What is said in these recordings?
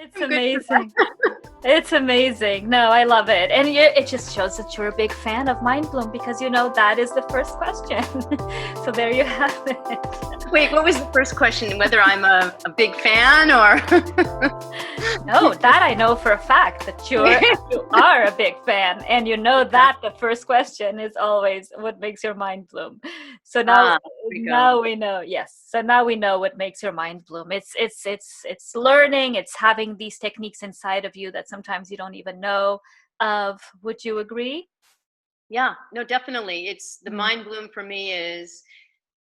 It's I'm good for that. amazing. It's amazing. No, I love it. And it just shows that you're a big fan of Mind Bloom because that is the first question. So there you have it. Wait, what was the first question? Whether I'm a big fan or? No, that I know for a fact that you are a big fan. And that the first question is always what makes your mind bloom. So now we know, yes. So now we know what makes your mind bloom. It's learning, it's having these techniques inside of you that sometimes you don't even know of. Would you agree? Yeah, no, definitely. It's the mind bloom for me is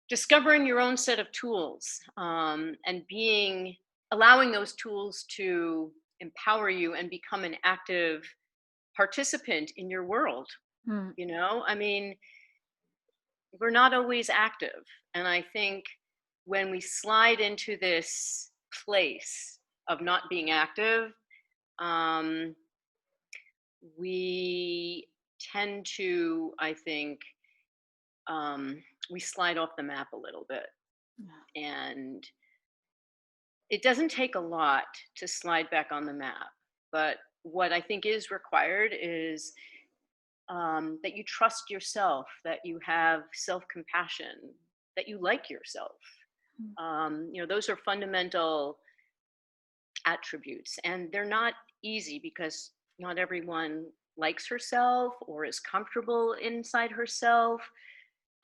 discovering your own set of tools, and allowing those tools to empower you and become an active participant in your world. I mean, we're not always active. And I think when we slide into this place of not being active, we tend to, I think, we slide off the map a little bit. And it doesn't take a lot to slide back on the map. But what I think is required is that you trust yourself, that you have self-compassion, that you like yourself. Those are fundamental attributes, and they're not easy because not everyone likes herself or is comfortable inside herself.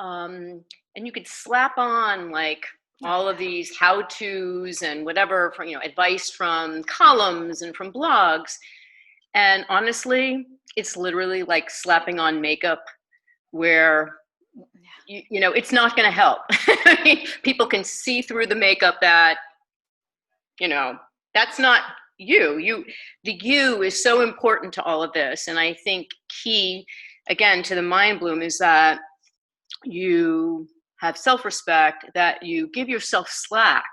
And you could slap on like all of these how-tos and whatever from advice from columns and from blogs. And honestly, it's literally like slapping on makeup where it's not going to help. I mean, people can see through the makeup that that's not you. The you is so important to all of this. And I think key again to the mind bloom is that you have self-respect, that you give yourself slack.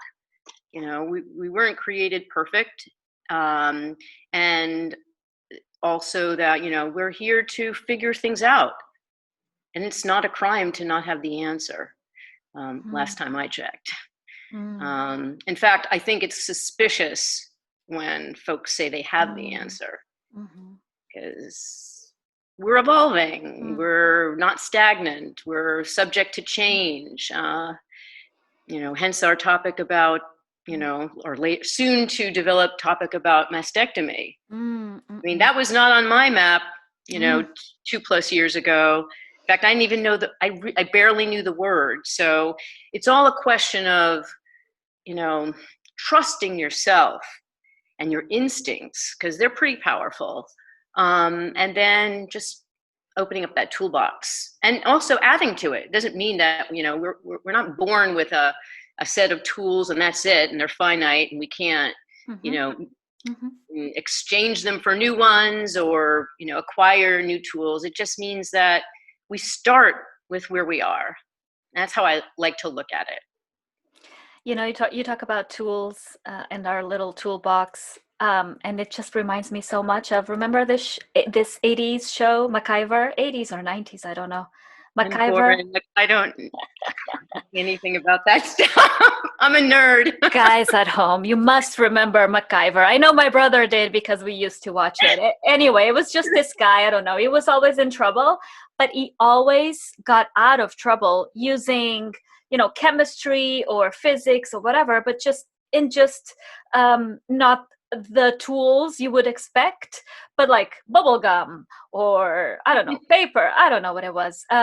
We weren't created perfect. And also that, we're here to figure things out. And it's not a crime to not have the answer. Last time I checked. In fact, I think it's suspicious when folks say they have the answer. Because we're evolving, we're not stagnant, we're subject to change. Hence our topic about, or soon to develop topic about mastectomy. I mean, that was not on my map, 2+ years ago. In fact, I didn't even know I barely knew the word. So it's all a question of, trusting yourself and your instincts, because they're pretty powerful. And then just opening up that toolbox and also adding to it. It doesn't mean that, we're not born with a set of tools and that's it, and they're finite and we can't, exchange them for new ones or, acquire new tools. It just means that we start with where we are. That's how I like to look at it. You talk about tools and our little toolbox, and it just reminds me so much of, remember this 80s show, MacGyver? 80s or 90s, I don't know. MacGyver. I don't know anything about that stuff. I'm a nerd. Guys at home, you must remember MacGyver. I know my brother did because we used to watch it. Anyway, it was just this guy, I don't know, he was always in trouble, but he always got out of trouble using chemistry or physics or whatever, but just not the tools you would expect, but like bubble gum or I don't know, paper. I don't know what it was. You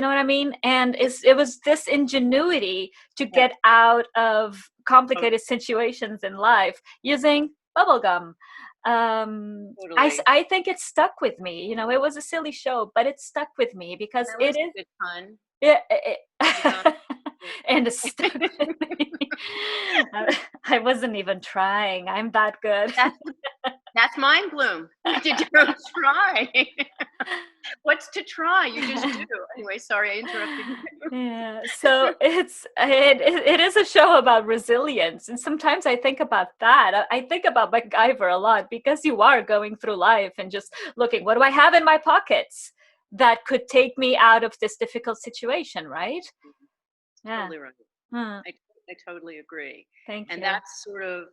know what I mean? And it was this ingenuity to get out of complicated situations in life using bubble gum. Totally. I think it stuck with me. It was a silly show, but it stuck with me because it is good fun. Yeah, and I wasn't even trying. I'm that good. That's mind bloom. You don't try. What's to try? You just do. Anyway, sorry, I interrupted you. Yeah. So it is a show about resilience, and sometimes I think about that. I think about MacGyver a lot because you are going through life and just looking, what do I have in my pockets that could take me out of this difficult situation, right? Yeah. Totally right. I totally agree. Thank And you. that's sort of,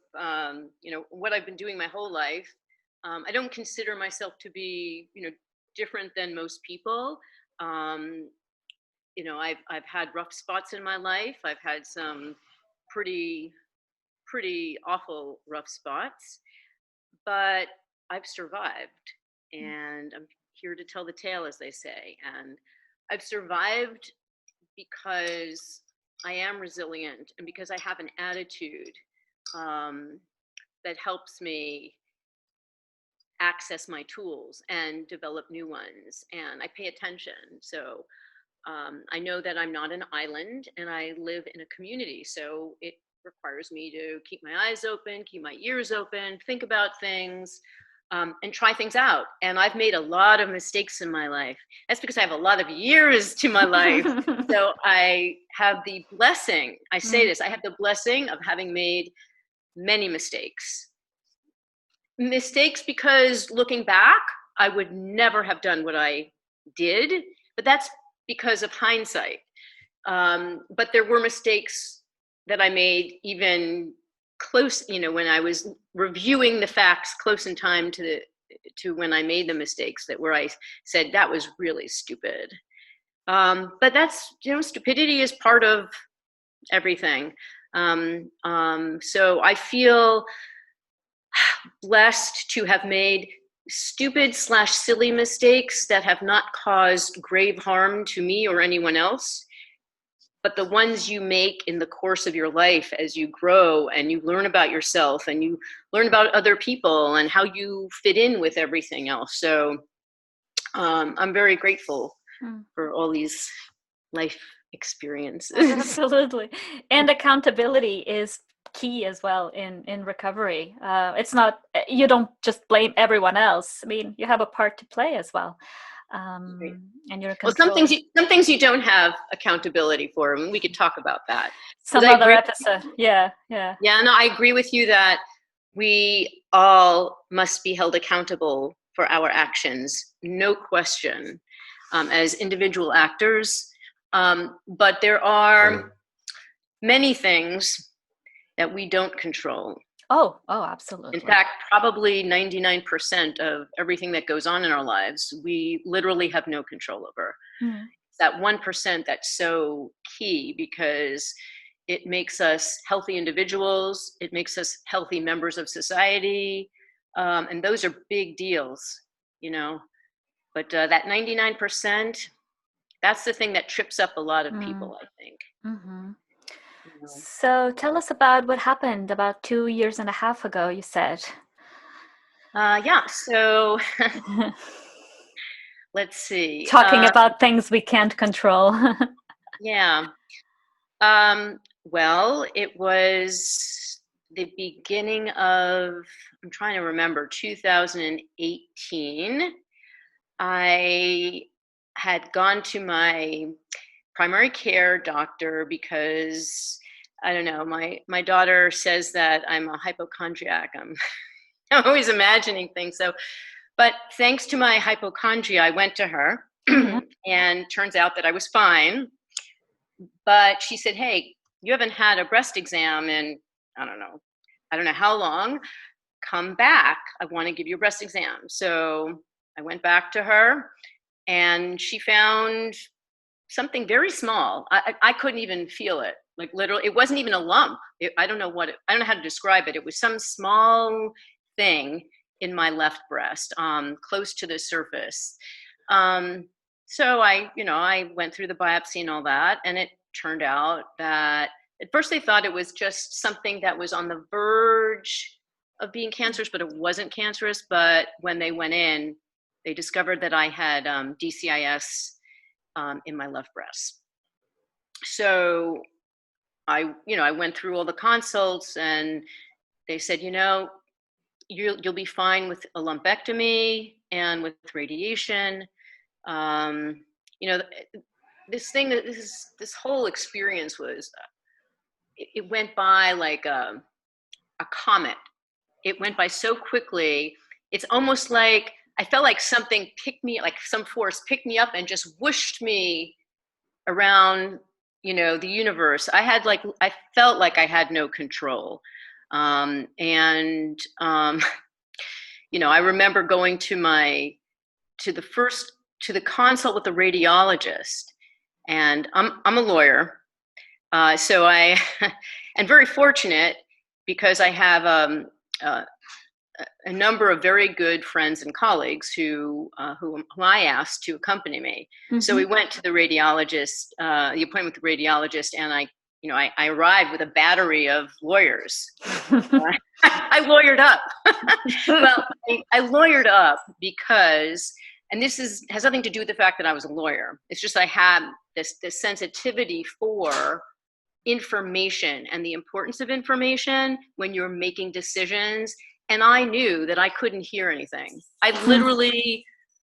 what I've been doing my whole life. I don't consider myself to be, different than most people. Um, I've had rough spots in my life. I've had some pretty, pretty awful rough spots, but I've survived, and I'm here to tell the tale, as they say. And I've survived because I am resilient and because I have an attitude um, that helps me access my tools and develop new ones. And I pay attention. So I know that I'm not an island and I live in a community. So it requires me to keep my eyes open, keep my ears open, think about things, and try things out. And I've made a lot of mistakes in my life. That's because I have a lot of years to my life. So I have the blessing, I say this, I have the blessing of having made many mistakes. Mistakes because looking back, I would never have done what I did, but that's because of hindsight. But there were mistakes that I made even close, when I was reviewing the facts close in time to when I made the mistakes, that where I said that was really stupid. But that's, stupidity is part of everything. So I feel blessed to have made stupid/silly mistakes that have not caused grave harm to me or anyone else. But the ones you make in the course of your life as you grow and you learn about yourself and you learn about other people and how you fit in with everything else. So I'm very grateful for all these life experiences. Absolutely. And accountability is key as well in recovery. It's not, you don't just blame everyone else. I mean, you have a part to play as well. Right. And you're Well, control. some things you don't have accountability for, and we could talk about that. Some other episode. Yeah. Yeah, no, I agree with you that we all must be held accountable for our actions, no question, as individual actors. But there are many things that we don't control. Oh, absolutely. In fact, probably 99% of everything that goes on in our lives, we literally have no control over. It's that 1% that's so key because it makes us healthy individuals. It makes us healthy members of society. And those are big deals, But that 99%, that's the thing that trips up a lot of people, I think. So tell us about what happened about 2.5 years ago, you said. Yeah, so let's see. Talking about things we can't control. Yeah. Well, it was the beginning of, I'm trying to remember, 2018. I had gone to my primary care doctor because, I don't know, my daughter says that I'm a hypochondriac. I'm always imagining things. So, but thanks to my hypochondria, I went to her and turns out that I was fine. But she said, hey, you haven't had a breast exam in, I don't know how long. Come back. I want to give you a breast exam. So I went back to her and she found something very small. I couldn't even feel it. Like literally, it wasn't even a lump. I don't know how to describe it. It was some small thing in my left breast, close to the surface. So I went through the biopsy and all that, and it turned out that at first they thought it was just something that was on the verge of being cancerous, but it wasn't cancerous. But when they went in, they discovered that I had DCIS in my left breast. So I went through all the consults, and they said, you'll be fine with a lumpectomy and with radiation. This whole experience was, it went by like a comet. It went by so quickly. It's almost like I felt like something picked me, like some force picked me up and just whooshed me around the universe. I felt like I had no control. I remember going to the consult with the radiologist, and I'm a lawyer. So and very fortunate because I have a number of very good friends and colleagues who I asked to accompany me. Mm-hmm. So we went to the radiologist, the appointment with the radiologist, and I arrived with a battery of lawyers. I lawyered up. Well, I lawyered up because, and this has nothing to do with the fact that I was a lawyer. It's just I had this sensitivity for information and the importance of information when you're making decisions. And I knew that I couldn't hear anything. I literally,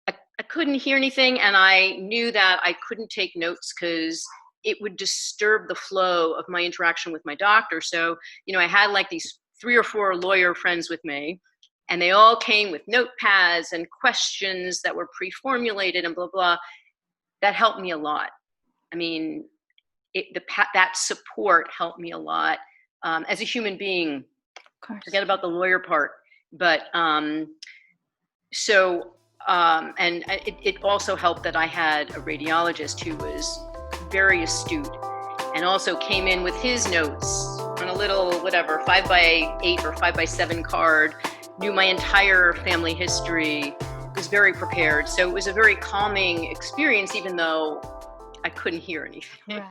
I couldn't hear anything. And I knew that I couldn't take notes because it would disturb the flow of my interaction with my doctor. So, I had like these 3 or 4 lawyer friends with me, and they all came with notepads and questions that were pre-formulated and blah, blah. That helped me a lot. I mean, that support helped me a lot as a human being. Forget about the lawyer part, but and it also helped that I had a radiologist who was very astute and also came in with his notes on a little 5x8 or 5x7 card, knew my entire family history, was very prepared. So it was a very calming experience, even though I couldn't hear anything. Right.